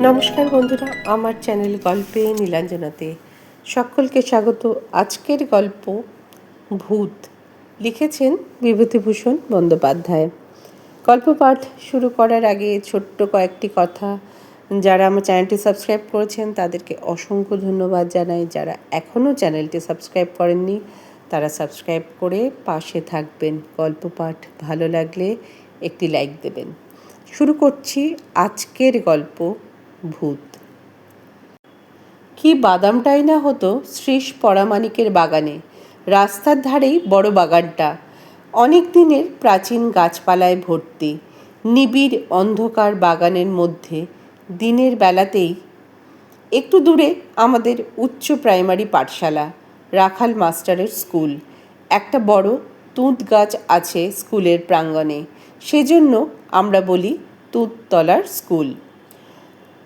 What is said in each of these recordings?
নমস্কার বন্ধুরা, আমার চ্যানেল গল্পে নীলাঞ্জনাতে সকলকে স্বাগত। আজকের গল্প ভূত, লিখেছেন বিভূতিভূষণ বন্দ্যোপাধ্যায়। গল্প পাঠ শুরু করার আগে ছোট্ট কয়েকটি কথা। যারা আমার চ্যানেলটি সাবস্ক্রাইব করেছেন তাদেরকে অসংখ্য ধন্যবাদ জানাই। যারা এখনও চ্যানেলটি সাবস্ক্রাইব করেননি তারা সাবস্ক্রাইব করে পাশে থাকবেন। গল্প পাঠ ভালো লাগলে একটি লাইক দেবেন। শুরু করছি আজকের গল্প ভূত। কি বাদামটাই না হতো শ্রীশ পরামানিকের বাগানে। রাস্তার ধারেই বড় বাগানটা, অনেক দিনের প্রাচীন গাছপালায় ভর্তি। নিবিড় অন্ধকার বাগানের মধ্যে দিনের বেলাতেই একটু দূরে আমাদের উচ্চ প্রাইমারি পাঠশালা, রাখাল মাস্টারের স্কুল। একটা বড় তুঁত গাছ আছে স্কুলের প্রাঙ্গণে, সেজন্য আমরা বলি তুঁততলার স্কুল।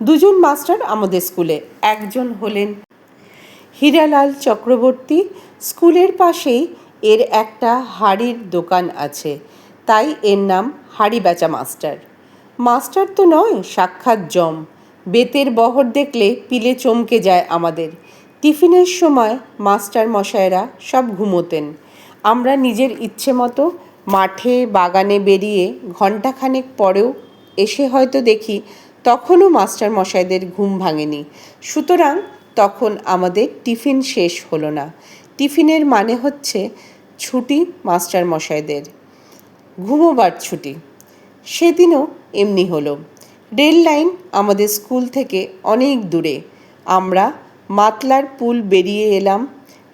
দুজন মাস্টার আমাদের স্কুলে। একজন হলেন হীরালাল চক্রবর্তী। স্কুলের পাশেই এর একটা হাড়ির দোকান আছে, তাই এর নাম হাড়ি বেচা মাস্টার। মাস্টার তো নয়, সাক্ষাৎ জম। বেতের বহর দেখলে পিলে চমকে যায় আমাদের। টিফিনের সময় মাস্টার মশায়েরা সব ঘুমোতেন। আমরা নিজের ইচ্ছে মতো মাঠে বাগানে বেরিয়ে ঘণ্টাখানেক পরেও এসে হয়তো দেখি তখনও মাস্টার মশাইদের ঘুম ভাঙেনি। সুতরাং তখন আমাদের টিফিন শেষ হলো না। টিফিনের মানে হচ্ছে ছুটি মাস্টার মশাইদের, ঘুমোবার ছুটি। সেদিনও এমনি হলো। রেল লাইন আমাদের স্কুল থেকে অনেক দূরে। আমরা মাতলার পুল বেরিয়ে এলাম,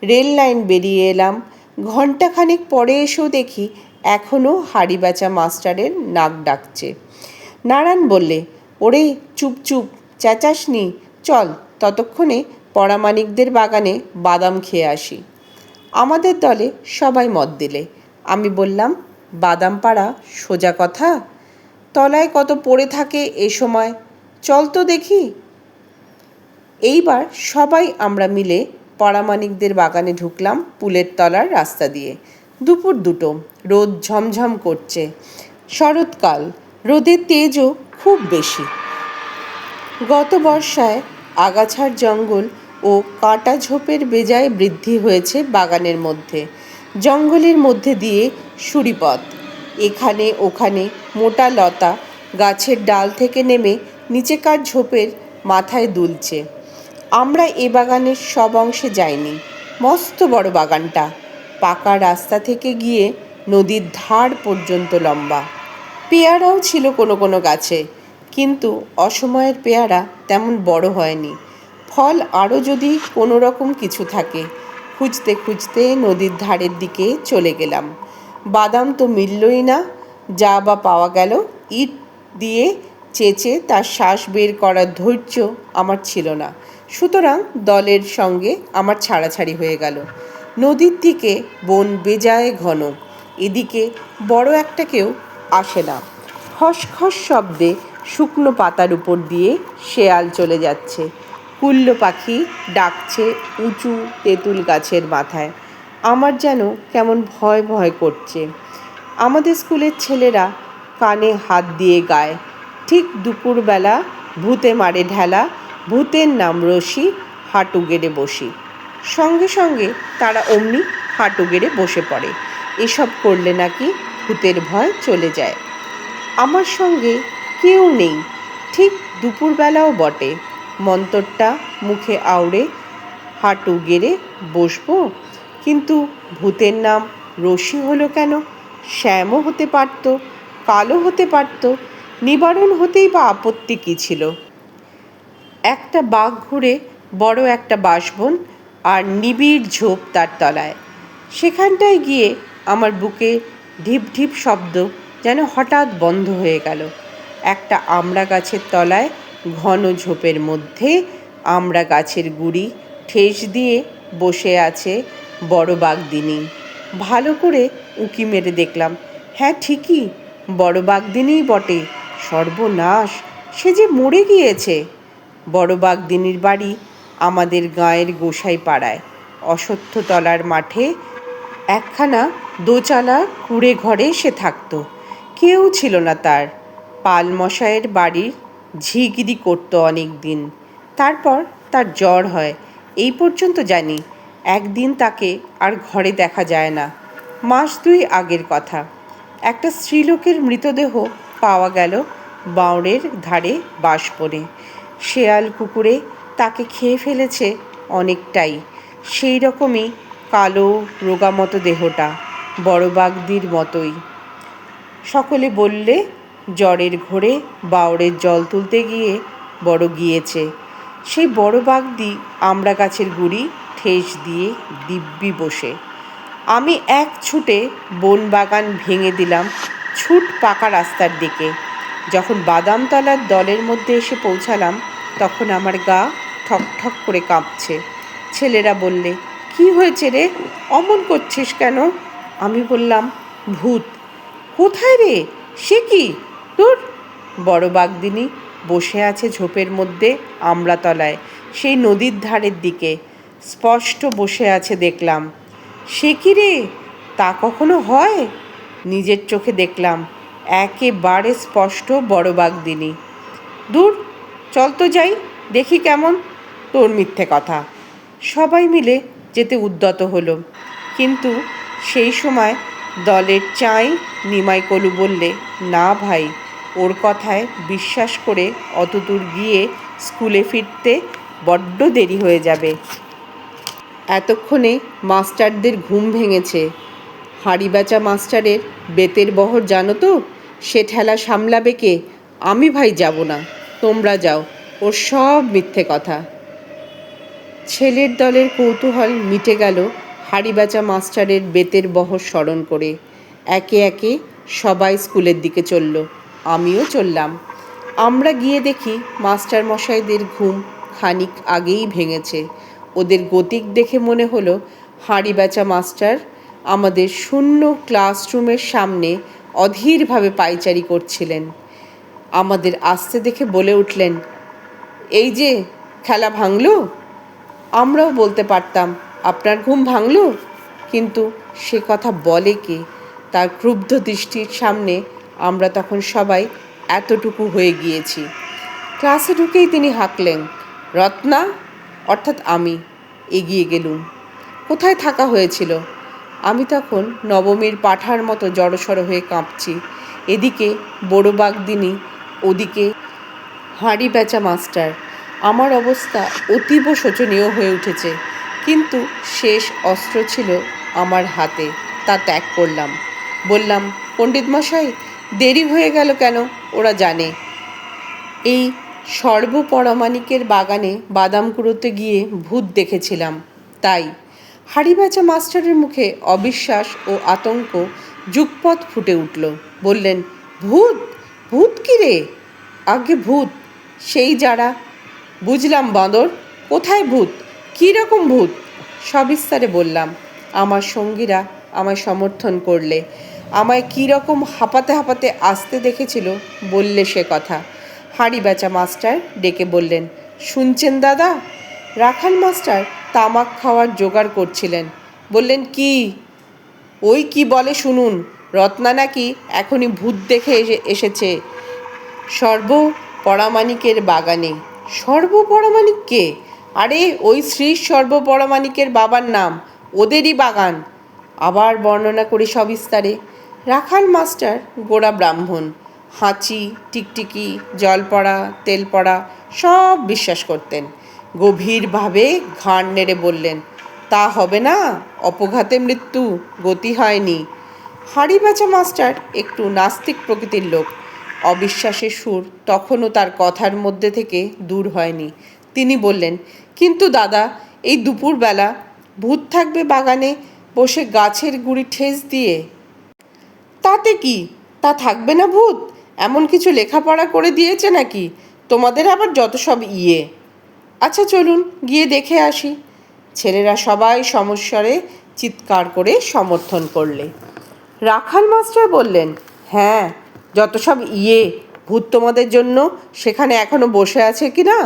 রেল লাইন বেরিয়ে এলাম। ঘণ্টাখানেক পরে এসেও দেখি এখনও হাড়ি বেচা মাস্টারের নাক ডাকছে। নারায়ণ বললে, ওরে চুপ চুপ, চেঁচাসনি, চল ততক্ষণে পরামানিকদের বাগানে বাদাম খেয়ে আসি। আমাদের দলে সবাই মত দিলে। আমি বললাম, বাদাম পাড়া সোজা কথা, তলায় কত পড়ে থাকে এ সময়, চল তো দেখি। এইবার সবাই আমরা মিলে পরামানিকদের বাগানে ঢুকলাম পুলের তলার রাস্তা দিয়ে। দুপুর দুটো, রোদ ঝমঝম করছে। শরৎকাল, রোদের তেজও খুব বেশি। গত বর্ষায় আগাছার জঙ্গল ও কাঁটা ঝোপের বেজায় বৃদ্ধি হয়েছে বাগানের মধ্যে। জঙ্গলের মধ্যে দিয়ে সুড়িপথ, এখানে ওখানে মোটা লতা গাছের ডাল থেকে নেমে নিচেকার ঝোপের মাথায় দুলছে। আমরা এ বাগানের সব অংশে যাইনি। মস্ত বড় বাগানটা, পাকা রাস্তা থেকে গিয়ে নদীর ধার পর্যন্ত লম্বা। পেয়ারাও ছিল কোনো কোনো গাছে, কিন্তু অসময়ের পেয়ারা তেমন বড় হয়নি। ফল আরও যদি কোনো রকম কিছু থাকে। খুঁজতে খুঁজতে নদীর ধারের দিকে চলে গেলাম। বাদাম তো মিললই না, যা বা পাওয়া গেল ইট দিয়ে চেঁচে তার শ্বাস বের করার ধৈর্য আমার ছিল না। সুতরাং দলের সঙ্গে আমার ছাড়াছাড়ি হয়ে গেল। নদীর দিকে বন বেজায় ঘন, এদিকে বড় একটা কেউ আসে না। খসখস শব্দে শুকনো পাতার উপর দিয়ে শেয়াল চলে যাচ্ছে। কুল্লো পাখি ডাকছে উঁচু তেঁতুল গাছের মাথায়। আমার যেন কেমন ভয় ভয় করছে। আমাদের স্কুলের ছেলেরা কানে হাত দিয়ে গায়, ঠিক দুপুরবেলা ভূতে মারে ঢেলা, ভূতের নাম রশি, হাঁটু গেড়ে বসি। সঙ্গে সঙ্গে তারা অমনি হাঁটু গেড়ে বসে পড়ে। এসব করলে নাকি ভূতের ভয় চলে যায়। আমার সঙ্গে কেউ নেই, ঠিক দুপুরবেলাও বটে। মন্তরটা মুখে আওড়ে হাঁটু গেড়ে বসবো, কিন্তু ভূতের নাম রশি হলো কেন? শ্যামও হতে পারত, কালো হতে পারত, নিবারণ হতেই বা আপত্তি কী ছিল? একটা বাঘ ঘুরে বড় একটা বাঁশবন আর নিবিড় ঝোপ তার তলায়। সেখানটায় গিয়ে আমার বুকে ঢিপ ঢিপ শব্দ যেন হঠাৎ বন্ধ হয়ে গেল। একটা আমড়া গাছের তলায় ঘন ঝোপের মধ্যে আমড়া গাছের গুড়ি ঠেস দিয়ে বসে আছে বড় বাঘদিনী। ভালো করে উঁকি মেরে দেখলাম, হ্যাঁ ঠিকই, বড় বাঘদিনীই বটে। সর্বনাশ, সে যে মরে গিয়েছে। বড় বাঘদিনীর বাড়ি আমাদের গাঁয়ের গোসাই পাড়ায়, অশ্বত্থতলার মাঠে একখানা দোচালা কুঁড়ে ঘরে সে থাকত। কেউ ছিল না তার। পালমশায়ের বাড়ির ঝিগিরি করতো অনেক দিন। তারপর তার জ্বর হয়, এই পর্যন্ত জানি। একদিন তাকে আর ঘরে দেখা যায় না। মাস 2 আগের কথা। একটা স্ত্রীলোকের মৃতদেহ পাওয়া গেল বাঁওড়ের ধারে বাঁশবনে। শেয়াল কুকুরে তাকে খেয়ে ফেলেছে অনেকটাই। সেই রকমই কালো রোগামতো দেহটা, বড় বাগদির মতোই। সকলে বললে জ্বরের ঘোরে বাঁওড়ের জল তুলতে গিয়ে বড় গিয়েছে। সেই বড় বাগদি আমড়া গাছের গুড়ি ঠেস দিয়ে দিব্যি বসে। আমি এক ছুটে বন বাগান ভেঙে দিলাম ছুট পাকা রাস্তার দিকে। যখন বাদামতলার দলের মধ্যে এসে পৌঁছালাম তখন আমার গা ঠক ঠক করে কাঁপছে। ছেলেরা বললে, কি হয়েছে রে, অমন করছিস কেন? আমি বললাম, ভূত। কোথায় রে? সে কি? তোর বড় বাগদিনী বসে আছে ঝোপের মধ্যে আমড়াতলায়, সেই নদীর ধারের দিকে স্পষ্ট বসে আছে দেখলাম। সে কি রে, তা কখনো হয়? নিজের চোখে দেখলাম, একেবারে স্পষ্ট বড় বাগদিনী। দূর, চল তো যাই, দেখি কেমন। তোর মিথ্যে কথা। সবাই মিলে যেতে উদ্যত হলো, কিন্তু সেই সময় দলের চাঁই নিমাই কলু বললে, না ভাই, ওর কথায় বিশ্বাস করে অতদূর গিয়ে স্কুলে ফিরতে বড্ড দেরি হয়ে যাবে। এতক্ষণে মাস্টারদের ঘুম ভেঙেছে। হাঁড়ি বেচা মাস্টারের বেতের বহর জানো তো? সে ঠেলা সামলাবে কে? আমি ভাই যাব না, তোমরা যাও, ওর সব মিথ্যে কথা। ছেলের দলের কৌতূহল মিটে গেল হাঁড়ি বেচা মাস্টারের বেতের বহর স্মরণ করে। একে একে সবাই স্কুলের দিকে চলল, আমিও চললাম। আমরা গিয়ে দেখি মাস্টার মশাইদের ঘুম খানিক আগেই ভেঙেছে। ওদের গতিক দেখে মনে হলো হাঁড়ি বেচা মাস্টার আমাদের শূন্য ক্লাসরুমের সামনে অধীরভাবে পায়চারি করছিলেন। আমাদের আসতে দেখে বলে উঠলেন, এই যে খেলা ভাঙলো। আমরাও বলতে পারতাম, আপনার ঘুম ভাঙলো, কিন্তু সে কথা বলে কে? তার ক্রুব্ধ দৃষ্টির সামনে আমরা তখন সবাই এতটুকু হয়ে গিয়েছি। ক্লাসে ঢুকেই তিনি হাঁকলেন, রত্না, অর্থাৎ আমি। এগিয়ে গেলুম। কোথায় থাকা হয়েছিল? আমি তখন নবমীর পাঁঠার মতো জড়সড় হয়ে কাঁপছি। এদিকে বড় বাগদিনী, ওদিকে হাঁড়ি বেচা মাস্টার। আমার অবস্থা অতীব শোচনীয় হয়ে উঠেছে, কিন্তু শেষ অস্ত্র ছিল আমার হাতে, তা ত্যাগ করলাম। বললাম, পণ্ডিত মশাই, দেরি হয়ে গেল কেন? ওরা জানে। এই সর্বপরামাণিকের বাগানে বাদাম কুড়োতে গিয়ে ভূত দেখেছিলাম, তাই। হাঁড়ি বেচা মাস্টারের মুখে অবিশ্বাস ও আতঙ্ক যুগপৎ ফুটে উঠল। বললেন, ভূত? ভূত কি রে? আগে ভূত, সেই যারা। বুঝলাম বাঁদর, কোথায় ভূত? কী রকম ভূত? সবিস্তারে বললাম। আমার সঙ্গীরা আমায় সমর্থন করলে। আমায় কী রকম হাঁপাতে হাঁপাতে আসতে দেখেছিল বললে সে কথা। হাঁড়ি বেচা মাস্টার ডেকে বললেন, শুনছেন দাদা? রাখাল মাস্টার তামাক খাওয়ার জোগাড় করছিলেন। বললেন, কি? ওই কি বলে শুনুন, রত্না নাকি এখনই ভূত দেখে এসেছে সর্বপরামাণিকের বাগানে। সর্বপরামাণিক কে? আরে ওই শ্রী সর্বপরামাণিকের বাবার নাম, ওদেরই বাগান। আবার বর্ণনা করি সবিস্তারে। রাখাল মাস্টার গোড়া ব্রাহ্মণ। হাঁচি, টিকটিকি, জল পড়া, তেল পড়া সব বিশ্বাস করতেন। গভীরভাবে ঘাড় নেড়ে বললেন, তা হবে না, অপঘাতে মৃত্যু, গতি হয়নি। হাঁড়ি বেচা মাস্টার একটু নাস্তিক প্রকৃতির লোক। অবিশ্বাসের সুর তখনও তার কথার মধ্যে থেকে দূর হয়নি। তিনি বললেন, কিন্তু দাদা, এই দুপুরবেলা ভূত থাকবে বাগানে বসে গাছের গুঁড়ি ঠেস দিয়ে? তাতে কি, তা থাকবে না ভূত? এমন কিছু লেখাপড়া করে দিয়েছে নাকি? তোমাদের আবার যত সব ইয়ে। আচ্ছা চলুন গিয়ে দেখে আসি। ছেলেরা সবাই সমস্বরে চিৎকার করে সমর্থন করলে। রাখাল মাস্টার বললেন, হ্যাঁ, যত সব ইয়ে। ভূত তোমাদের জন্য সেখানে এখনো বসে আছে কি না?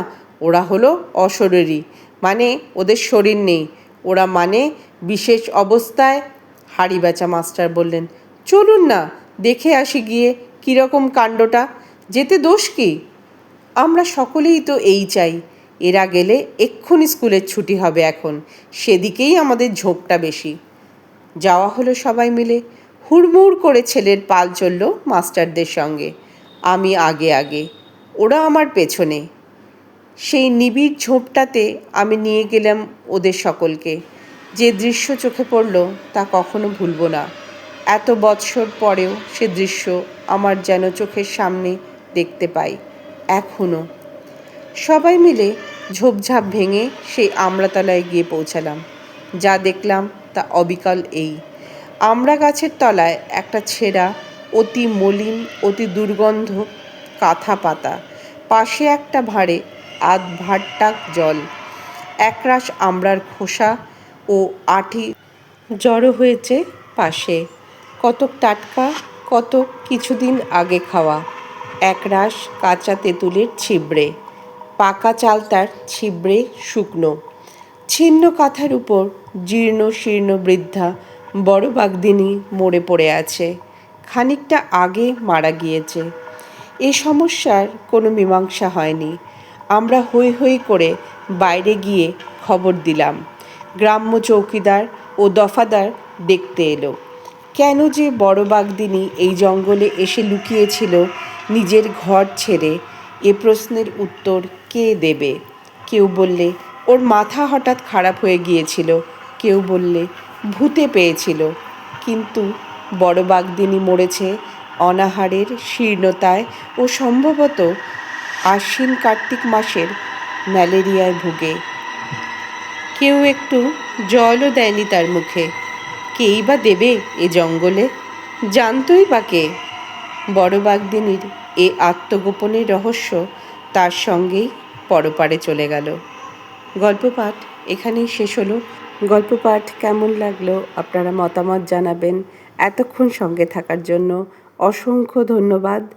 ওরা হলো অশরীরী, মানে ওদের শরীর নেই। ওরা মানে বিশেষ অবস্থায়। হাঁড়ি বেচা মাস্টার বললেন, চলুন না দেখে আসি গিয়ে কীরকম কাণ্ডটা, যেতে দোষ কি? আমরা সকলেই তো এই চাই, এরা গেলে এক্ষুনি স্কুলের ছুটি হবে। এখন সেদিকেই আমাদের ঝোঁকটা বেশি। যাওয়া হলো সবাই মিলে। হুড়মুড় করে ছেলের পাল চলল মাস্টারদের সঙ্গে। আমি আগে আগে, ওরা আমার পেছনে। সেই নিবিড় ঝোপটাতে আমি নিয়ে গেলাম ওদের সকলকে। যে দৃশ্য চোখে পড়ল তা কখনো ভুলব না। এত বৎসর পরেও সে দৃশ্য আমার যেন চোখের সামনে দেখতে পাই এখনও। সবাই মিলে ঝোপঝাপ ভেঙে সেই আমড়াতলায় গিয়ে পৌঁছালাম। যা দেখলাম তা অবিকল এই। আমড়া গাছের তলায় একটা ছেঁড়া, অতি মলিন, অতি দুর্গন্ধ কাঁথা পাতা, পাশে একটা ভাঁড়ে আধ ভাঁড়টাক জল, একরাশ আমড়ার খোসা ও আঁটি জড়ো হয়েছে পাশে। কতক টাটকা, কতক কিছুদিন আগে খাওয়া। একরাশ কাঁচা তেঁতুলের ছিবড়ে, পাকা চালতার ছিবড়ে শুকনো। ছিন্ন কাঁথার উপর জীর্ণ শীর্ণ বৃদ্ধা বড় বাগদিনী মরে পড়ে আছে। খানিকটা আগে মারা গিয়েছে। এ সমস্যার কোনো মীমাংসা হয়নি। আমরা হৈ হৈ করে বাইরে গিয়ে খবর দিলাম। গ্রাম্য চৌকিদার ও দফাদার দেখতে এলো। কেন যে বড় বাগদিনী এই জঙ্গলে এসে লুকিয়েছিল নিজের ঘর ছেড়ে, এ প্রশ্নের উত্তর কে দেবে? কেউ বললে ওর মাথা হঠাৎ খারাপ হয়ে গিয়েছিল, কেউ বললে ভূতে পেয়েছিল। কিন্তু বড় বাগদিনী মরেছে অনাহারের শীর্ণতায় ও সম্ভবত আশ্বিন কার্তিক মাসের ম্যালেরিয়ায় ভুগে। কেউ একটু জলও দেয়নি তার মুখে। কেই বা দেবে এ জঙ্গলে? জানতই বা কে? বড় বাগদিনীর এ আত্মগোপনের রহস্য তার সঙ্গেই পরপারে চলে গেল। গল্প পাঠ এখানেই শেষ হলো। গল্প পাঠ কেমন লাগলো আপনারা মতামত জানাবেন। এতক্ষণ সঙ্গে থাকার জন্য অসংখ্য ধন্যবাদ।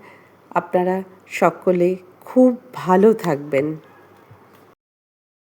আপনারা সকলে খুব ভালো থাকবেন।